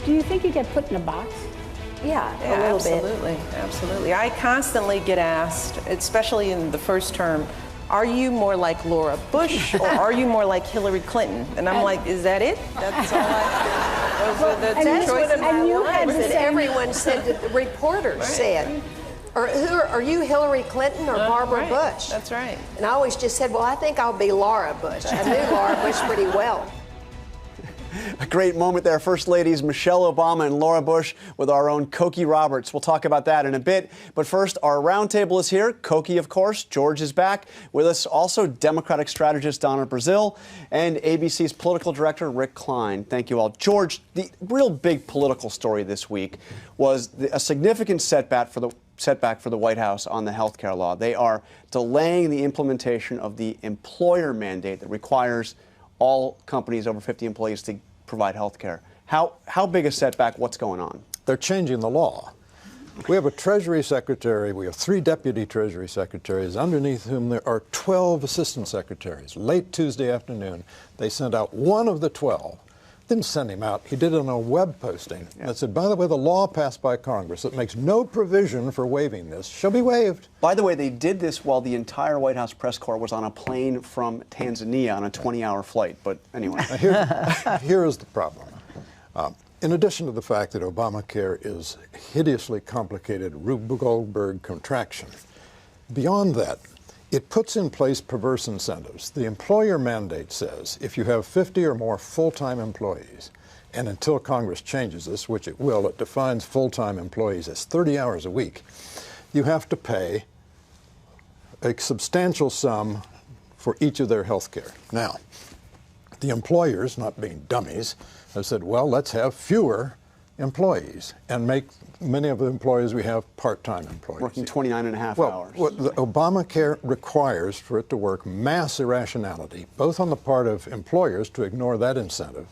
Do you think you get put in a box? Yeah, a little absolutely, bit. Absolutely. I constantly get asked, especially in the first term, are you more like Laura Bush or are you more like Hillary Clinton? And I'm like, is that it? That's all those are the two choices. And you had that everyone said, that the reporters said, or are you Hillary Clinton or Barbara Bush? That's right. And I always just said, well, I think I'll be Laura Bush. I knew Laura Bush pretty well. A great moment there. First Ladies Michelle Obama and Laura Bush with our own Cokie Roberts. We'll talk about that in a bit. But first, our roundtable is here. Cokie, of course. George is back. With us also Democratic strategist Donna Brazile and ABC's political director Rick Klein. Thank you all. George, the real big political story this week was a significant setback for the White House on the health care law. They are delaying the implementation of the employer mandate that requires all companies over 50 employees to provide health care. How big a setback? What's going on? They're changing the law. We have a Treasury Secretary. We have 3 Deputy Treasury Secretaries, underneath whom there are 12 Assistant Secretaries. Late Tuesday afternoon, they sent out one of the 12. Didn't send him out. He did it on a web posting that said, by the way, the law passed by Congress that makes no provision for waiving this shall be waived. By the way, they did this while the entire White House press corps was on a plane from Tanzania on a 20-hour flight. But anyway. Here is the problem. In addition to the fact that Obamacare is hideously complicated Rube Goldberg contraction, beyond that, it puts in place perverse incentives. The employer mandate says if you have 50 or more full-time employees, and until Congress changes this, which it will, it defines full-time employees as 30 hours a week, you have to pay a substantial sum for each of their health care. Now, the employers, not being dummies, have said, well, let's have fewer employees and make many of the employees we have part-time employees. Working 29 and a half hours. Well, the Obamacare requires for it to work mass irrationality, both on the part of employers to ignore that incentive,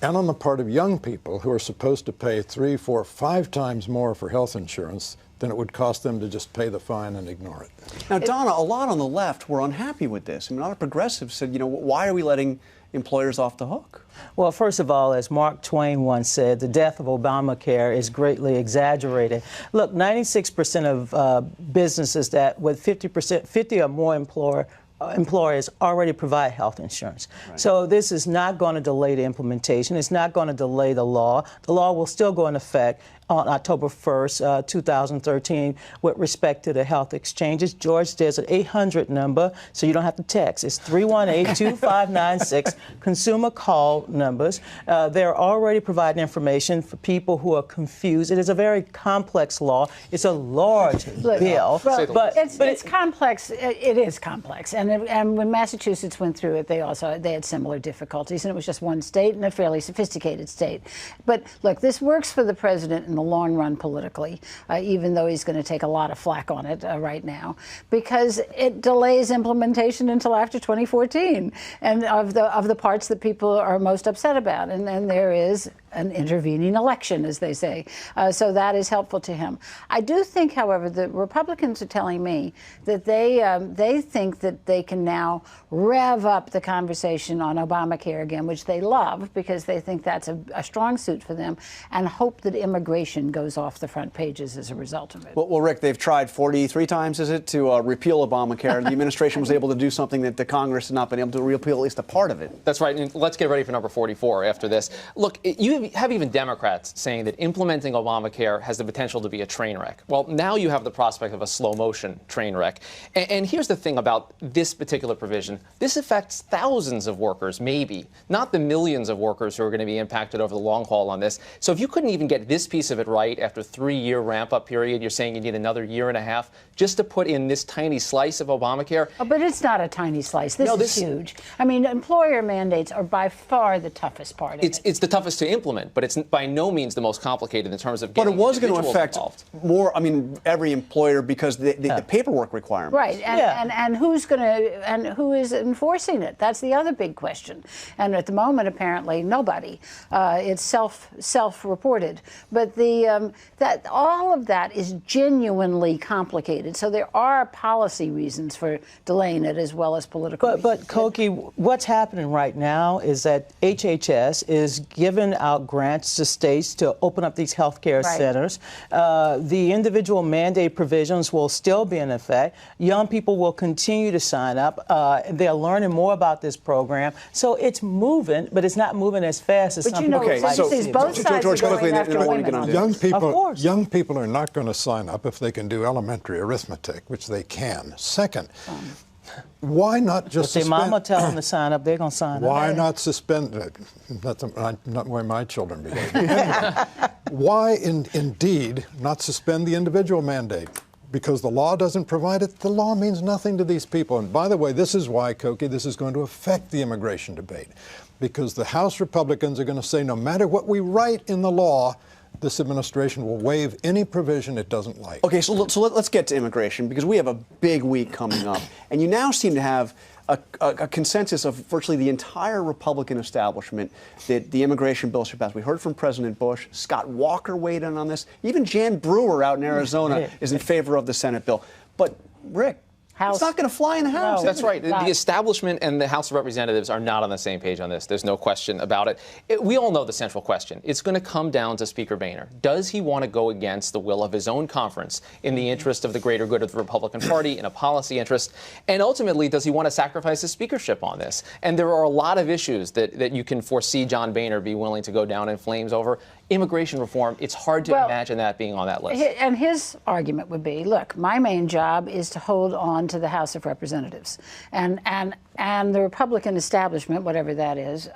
and on the part of young people who are supposed to pay 3, 4, 5 times more for health insurance than it would cost them to just pay the fine and ignore it. Now, Donna, a lot on the left were unhappy with this. I mean, a lot of progressives said, you know, why are we letting employers off the hook? Well, first of all, as Mark Twain once said, the death of Obamacare is greatly exaggerated. Look, 96% of businesses that with 50 or more employers already provide health insurance. Right. So this is not going to delay the implementation. It's not going to delay the law. The law will still go into effect on October 1st, 2013, with respect to the health exchanges. George, there's an 800 number, so you don't have to text. It's 318-2596, consumer call numbers. They're already providing information for people who are confused. It is a very complex law. It's a large bill. Well, but it's complex. It is complex. And when Massachusetts went through it, they had similar difficulties, and it was just one state and a fairly sophisticated state. But look, this works for the president in the long run politically, even though he's going to take a lot of flack on it right now, because it delays implementation until after 2014, and of the parts that people are most upset about, and then there is an intervening election, as they say. So that is helpful to him. I do think, however, the Republicans are telling me that they think that they can now rev up the conversation on Obamacare again, which they love because they think that's a strong suit for them, and hope that immigration goes off the front pages as a result of it. Well, Rick, they've tried 43 times, is it, to repeal Obamacare. The administration was able to do something that the Congress has not been able to repeal, at least a part of it. That's right. And let's get ready for number 44 after this. Look, you have even Democrats saying that implementing Obamacare has the potential to be a train wreck. Well, now you have the prospect of a slow-motion train wreck. And here's the thing about this particular provision. This affects thousands of workers, maybe, not the millions of workers who are going to be impacted over the long haul on this. So if you couldn't even get this piece of it right after a 3-year ramp-up period, you're saying you need another year and a half just to put in this tiny slice of Obamacare? Oh, but it's not a tiny slice. This is huge. I mean, employer mandates are by far the toughest part of it. It's the toughest to implement, but it's by no means the most complicated in terms of getting individuals involved. But it was going to affect more, every employer because the paperwork requirements. Right, and who is enforcing it? That's the other big question. And at the moment, apparently, nobody. It's self-reported. But that all of that is genuinely complicated. So there are policy reasons for delaying it as well as political reasons. But Cokie, what's happening right now is that HHS is giving out out grants to states to open up these health care centers. The individual mandate provisions will still be in effect. Young people will continue to sign up. They're learning more about this program. So it's moving, but it's not moving as fast as some people would like to see. Both sides George, are going after quickly, women. Young people are not going to sign up if they can do elementary arithmetic, which they can. Second, why not just if their mama tell them to sign up, they're going to sign up. Why not suspend? That's not the way my children behave. Anyway, why indeed not suspend the individual mandate? Because the law doesn't provide it. The law means nothing to these people. And by the way, this is why, Cokie, this is going to affect the immigration debate. Because the House Republicans are going to say no matter what we write in the law, this administration will waive any provision it doesn't like. Okay, so let's get to immigration, because we have a big week coming up. And you now seem to have a consensus of virtually the entire Republican establishment that the immigration bill should pass. We heard from President Bush. Scott Walker weighed in on this. Even Jan Brewer out in Arizona is in favor of the Senate bill. But, Rick, it's not going to fly in the House. That's right. The establishment and the House of Representatives are not on the same page on this. There's no question about it. We all know the central question. It's going to come down to Speaker Boehner. Does he want to go against the will of his own conference in the interest of the greater good of the Republican Party, in a policy interest? And ultimately, does he want to sacrifice his speakership on this? And there are a lot of issues that you can foresee John Boehner be willing to go down in flames over. Immigration reform, it's hard to imagine that being on that list. And his argument would be, look, my main job is to hold on to the House of Representatives. And the Republican establishment, whatever that is,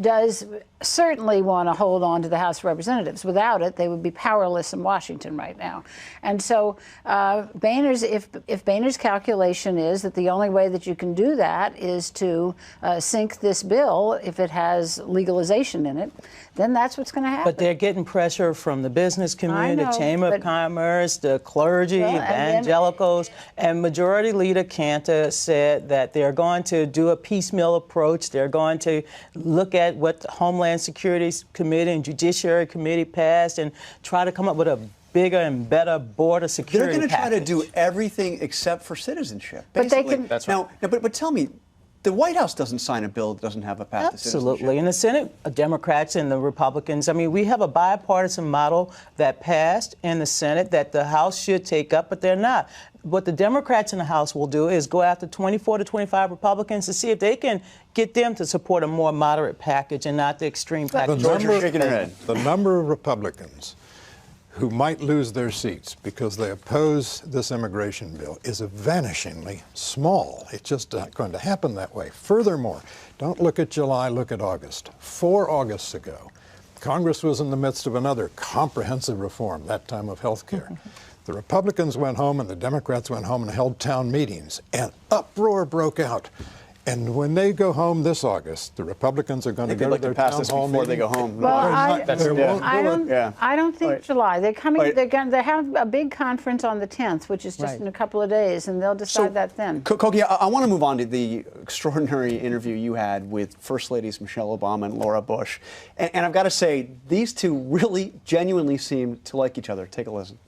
does certainly want to hold on to the House of Representatives. Without it, they would be powerless in Washington right now. And so if Boehner's calculation is that the only way that you can do that is to sink this bill if it has legalization in it, then that's what's going to happen. But they're getting pressure from the business community, the Chamber of Commerce, the clergy, evangelicals, and Majority Leader Cantor said that they're going to do a piecemeal approach. They're going to look at what the Homeland Security Committee and Judiciary Committee passed and try to come up with a bigger and better border security They're going to try to package. do everything except for citizenship. But they can. That's right. Now, but tell me, the White House doesn't sign a bill that doesn't have a path to citizenship. Absolutely. In the Senate, Democrats and the Republicans, I mean, we have a bipartisan model that passed in the Senate that the House should take up, but they're not. What the Democrats in the House will do is go after 24 to 25 Republicans to see if they can get them to support a more moderate package and not the extreme package. George, you're shaking your head. The number of Republicans who might lose their seats because they oppose this immigration bill is vanishingly small. It's just not going to happen that way. Furthermore, don't look at July, look at August. 4 Augusts ago, Congress was in the midst of another comprehensive reform, that time of health care. The Republicans went home and the Democrats went home and held town meetings, and uproar broke out. And when they go home this August, the Republicans are going to go to their town hall before meeting. they go home. Well, I don't think Right. July. They're coming. Right. They have a big conference on the 10th, which is just in a couple of days, and they'll decide that then. Cokie, I want to move on to the extraordinary interview you had with First Ladies Michelle Obama and Laura Bush. And I've got to say, these two really genuinely seem to like each other. Take a listen.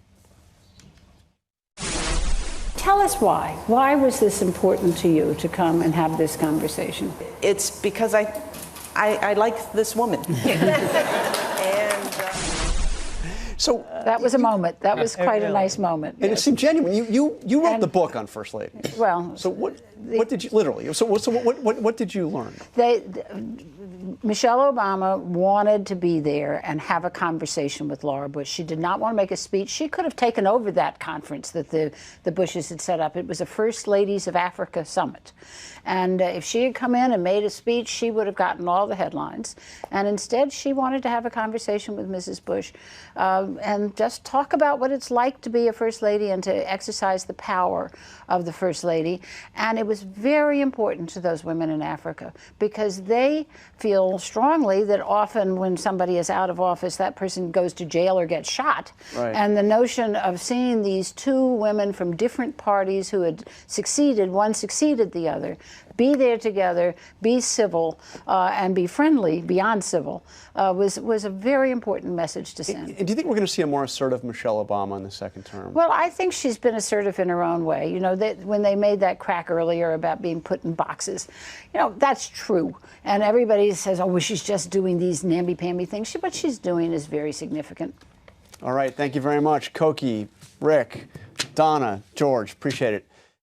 Tell us why. Why was this important to you to come and have this conversation? It's because I like this woman. So that was a moment. That was quite a nice moment. And it seemed genuine. You wrote the book on First Ladies. Well, so what did you literally? So what did you learn? Michelle Obama wanted to be there and have a conversation with Laura Bush. She did not want to make a speech. She could have taken over that conference that the Bushes had set up. It was a First Ladies of Africa summit. And if she had come in and made a speech, she would have gotten all the headlines. And instead, she wanted to have a conversation with Mrs. Bush and just talk about what it's like to be a First Lady and to exercise the power of the First Lady. And it was very important to those women in Africa because they feel strongly that often when somebody is out of office, that person goes to jail or gets shot. Right. And the notion of seeing these two women from different parties who had succeeded, one succeeded the other, be there together, be civil, and be friendly beyond civil, was a very important message to send. Do you think we're going to see a more assertive Michelle Obama in the second term? Well, I think she's been assertive in her own way. You know, when they made that crack earlier earlier about being put in boxes. You know, that's true. And everybody says, oh, well, she's just doing these namby-pamby things. What she's doing is very significant. All right. Thank you very much, Cokie, Rick, Donna, George. Appreciate it.